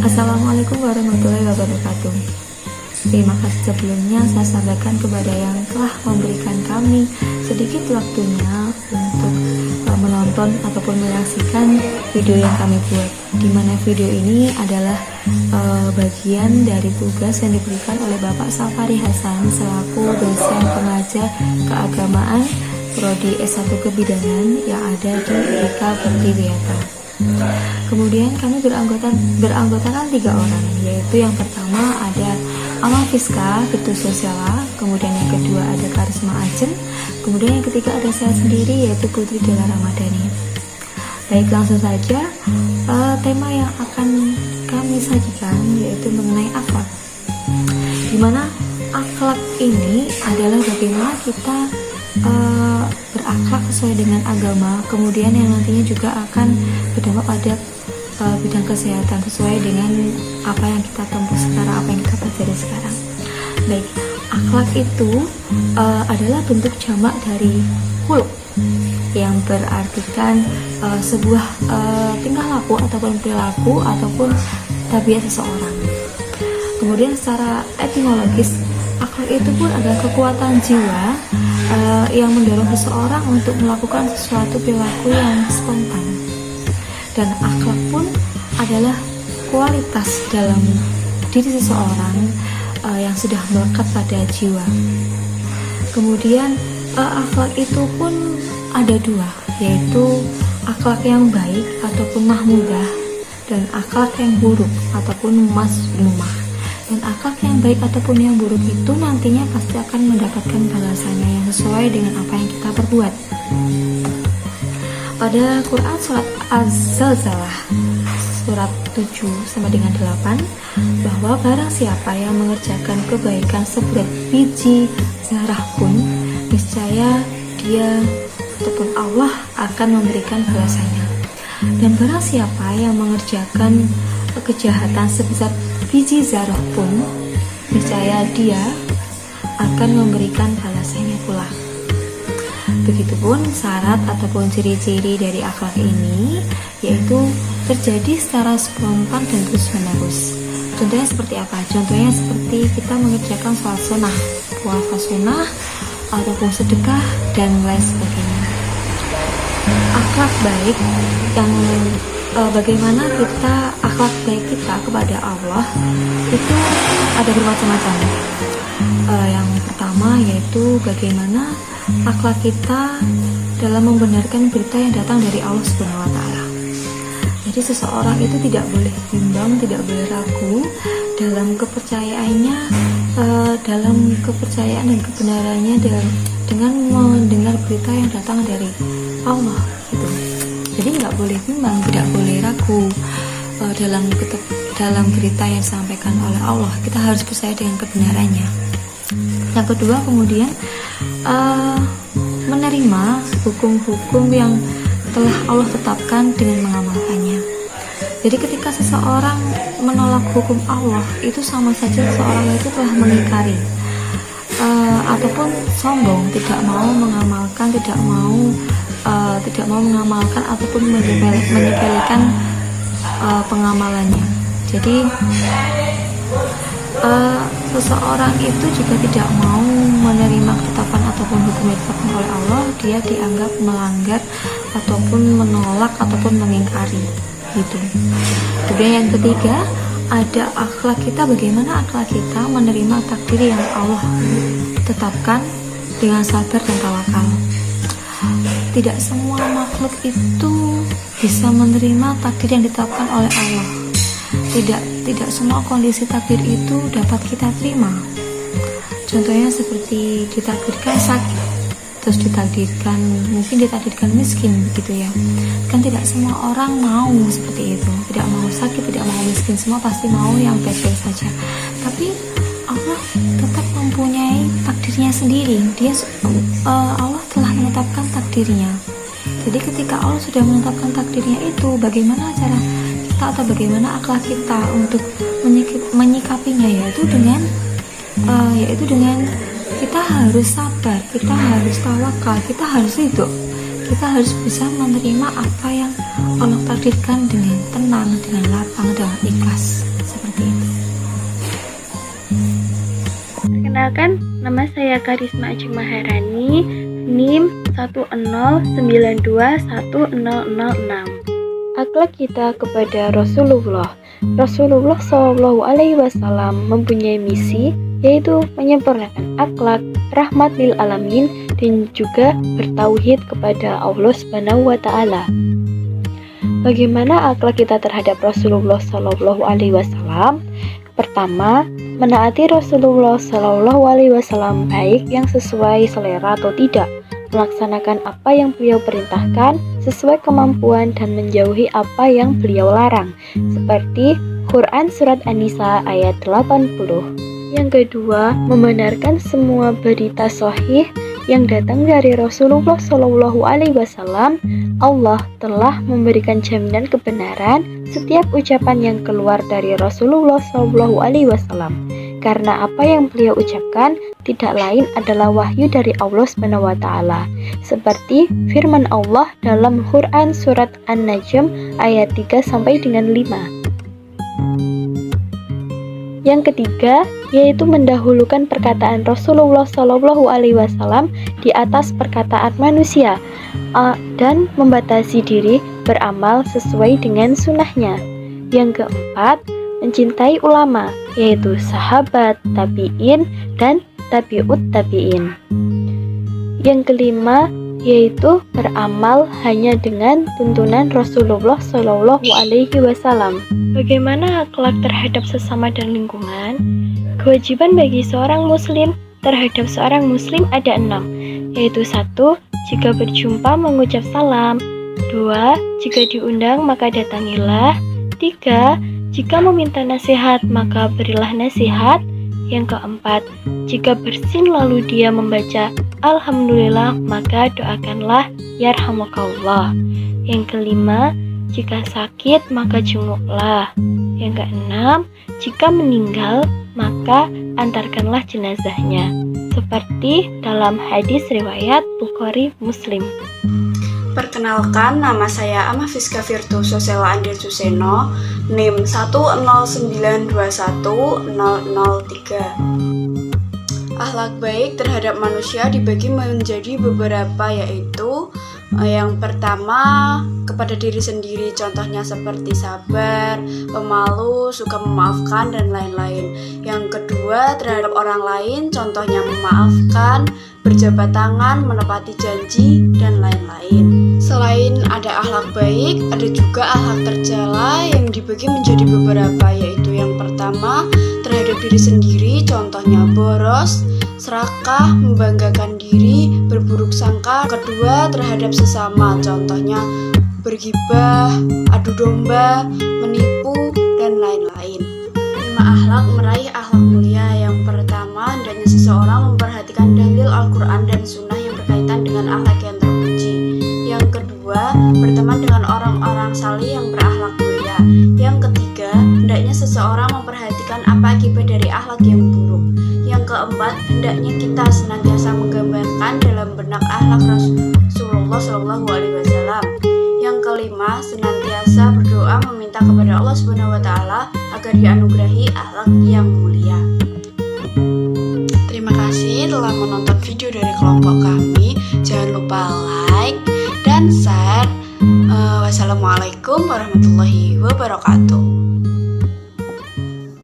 Assalamualaikum warahmatullahi wabarakatuh. Terima kasih sebelumnya saya sampaikan kepada yang telah memberikan kami sedikit waktunya untuk menonton ataupun menyaksikan video yang kami buat, di mana video ini adalah bagian dari tugas yang diberikan oleh Bapak Safari Hasan selaku dosen pengajar keagamaan Prodi S1 Kebidanan yang ada di IPK Pertiwiata. Kemudian kami beranggotakan 3 orang, yaitu yang pertama ada Amal Fiska Fitu Sosiala, kemudian yang kedua ada Karisma Ajeng, kemudian yang ketiga ada saya sendiri yaitu Putri Dela Ramadhani. Baik, langsung saja tema yang akan kami sajikan yaitu mengenai akhlak, dimana akhlak ini adalah bagaimana kita berakhlak sesuai dengan agama, kemudian yang nantinya juga akan berdampak pada bidang kesehatan sesuai dengan apa yang kita tempuh sekarang, apa yang kita pelajari sekarang. Baik, akhlak itu adalah bentuk jamak dari khuluq yang berartikan sebuah tingkah laku ataupun perilaku ataupun tabiat seseorang. Kemudian secara etimologis, akhlak itu pun adalah kekuatan jiwa yang mendorong seseorang untuk melakukan sesuatu perilaku yang spontan. Dan akhlak pun adalah kualitas dalam diri seseorang yang sudah melekat pada jiwa. Kemudian akhlak itu pun ada 2, yaitu akhlak yang baik ataupun mahmudah dan akhlak yang buruk ataupun mazmumah. Dan akhlak yang baik ataupun yang buruk itu nantinya pasti akan mendapatkan balasannya yang sesuai dengan apa yang kita perbuat. Pada Quran surat Az-Zalzalah surat 7 sampai dengan 8, bahwa barang siapa yang mengerjakan kebaikan seberat biji zarah pun, niscaya dia ataupun Allah akan memberikan balasannya. Dan barang siapa yang mengerjakan kejahatan sebesar biji zarah pun, niscaya dia akan memberikan balasannya pula. Begitupun syarat ataupun ciri-ciri dari akhlak ini, yaitu terjadi secara spontan dan terus-menerus. Contohnya seperti apa? Contohnya seperti kita mengerjakan sholat sunnah, puasa sunnah, ataupun sedekah, dan lain sebagainya. Akhlak baik yang bagaimana kita akhlak baik kita kepada Allah itu ada bermacam-macam. Yang pertama yaitu bagaimana akhlak kita dalam membenarkan berita yang datang dari Allah Subhanahu wa Ta'ala. Jadi seseorang itu tidak boleh bimbang, tidak boleh ragu dalam kepercayaannya, dalam kepercayaan dan kebenarannya dengan mendengar berita yang datang dari Allah gitu. Jadi nggak boleh bimbang, tidak boleh ragu dalam berita yang disampaikan oleh Allah. Kita harus percaya dengan kebenarannya. Yang kedua, kemudian menerima hukum-hukum yang telah Allah tetapkan dengan mengamalkannya. Jadi ketika seseorang menolak hukum Allah, itu sama saja seseorang itu telah mengingkari ataupun sombong, tidak mau mengamalkan, tidak mau mengamalkan ataupun menyepelekan pengamalannya. Jadi seseorang itu jika tidak mau menerima ketetapan ataupun hukum yang ditetapkan oleh Allah, dia dianggap melanggar ataupun menolak ataupun mengingkari gitu. Kemudian yang ketiga, ada akhlak kita, bagaimana akhlak kita menerima takdir yang Allah tetapkan dengan sabar dan tawakal. Tidak semua makhluk itu bisa menerima takdir yang ditetapkan oleh Allah. Tidak semua kondisi takdir itu dapat kita terima. Contohnya seperti ditakdirkan sakit, terus ditakdirkan miskin gitu ya. Kan tidak semua orang mau seperti itu. Tidak mau sakit, tidak mau miskin, semua pasti mau yang baik-baik saja. Tapi Allah tetap mempunyai takdirnya sendiri. Allah telah menetapkan takdirnya. Jadi ketika Allah sudah menetapkan takdirnya itu, bagaimana cara kita atau bagaimana akhlak kita untuk menyikapinya, yaitu dengan kita harus sabar, kita harus tawakal, kita harus ridho, kita harus bisa menerima apa yang Allah takdirkan dengan tenang, dengan lapang, dengan ikhlas. Seperti itu. Perkenalkan, nama saya Karisma Ajeng Maharani, NIM 109210006. Akhlak kita kepada Rasulullah. Rasulullah SAW mempunyai misi, yaitu menyempurnakan akhlak, rahmat lil alamin, dan juga bertauhid kepada Allah Subhanahu wa Ta'ala. Bagaimana akhlak kita terhadap Rasulullah SAW? Pertama, menaati Rasulullah SAW baik yang sesuai selera atau tidak, melaksanakan apa yang beliau perintahkan sesuai kemampuan dan menjauhi apa yang beliau larang, seperti Quran Surat An-Nisa ayat 80. Yang kedua, membenarkan semua berita sahih yang datang dari Rasulullah SAW. Allah telah memberikan jaminan kebenaran setiap ucapan yang keluar dari Rasulullah SAW, karena apa yang beliau ucapkan tidak lain adalah wahyu dari Allah Subhanahu wa Ta'ala, seperti firman Allah dalam Quran Surat An-Najm ayat 3 sampai dengan 5. Yang ketiga, yaitu mendahulukan perkataan Rasulullah SAW di atas perkataan manusia, dan membatasi diri beramal sesuai dengan sunnahnya. Yang keempat, mencintai ulama, yaitu sahabat, tabi'in, dan tabi'ut tabi'in. Yang kelima, yaitu beramal hanya dengan tuntunan Rasulullah SAW. Bagaimana akhlak terhadap sesama dan lingkungan? Kewajiban bagi seorang muslim terhadap seorang muslim ada 6, yaitu 1. Jika berjumpa mengucap salam. 2. Jika diundang maka datangilah. 3. Jika meminta nasihat maka berilah nasihat. Yang keempat, jika bersin lalu dia membaca Alhamdulillah maka doakanlah Yarhamukallah. Yang kelima, jika sakit maka jenguklah. Yang keenam, jika meninggal maka antarkanlah jenazahnya, seperti dalam hadis riwayat Bukhari Muslim. Perkenalkan, nama saya Ama Fiska Virtu Sosela Andir Suseno, NIM 109210003. Akhlak baik terhadap manusia dibagi menjadi beberapa, yaitu yang pertama, kepada diri sendiri, contohnya seperti sabar, pemalu, suka memaafkan, dan lain-lain. Yang kedua, terhadap orang lain, contohnya memaafkan, berjabat tangan, menepati janji, dan lain-lain. Selain ada akhlak baik, ada juga akhlak tercela yang dibagi menjadi beberapa, yaitu yang pertama, terhadap diri sendiri, contohnya boros, serakah, membanggakan diri, berburuk sangka. Kedua, terhadap sesama, contohnya bergibah, adu domba, menipu, dan lain-lain. 5 akhlak meraih akhlak mulia. Yang pertama, hendaknya seseorang memperhatikan dalil Al-Quran dan Sunnah yang berkaitan dengan akhlak yang terpuji. Yang kedua, berteman dengan orang-orang salih yang berakhlak mulia. Yang ketiga, hendaknya seseorang memperhatikan apa akibat dari akhlak yang buruk. Yang keempat, hendaknya kita senantiasa menggambarkan dalam benak akhlak Rasulullah SAW. Yang kelima, senantiasa berdoa meminta kepada Allah Subhanahu wa Ta'ala agar dianugerahi akhlak yang mulia. Terima kasih telah menonton video dari kelompok kami. Jangan lupa like dan share. Wassalamualaikum warahmatullahi wabarakatuh.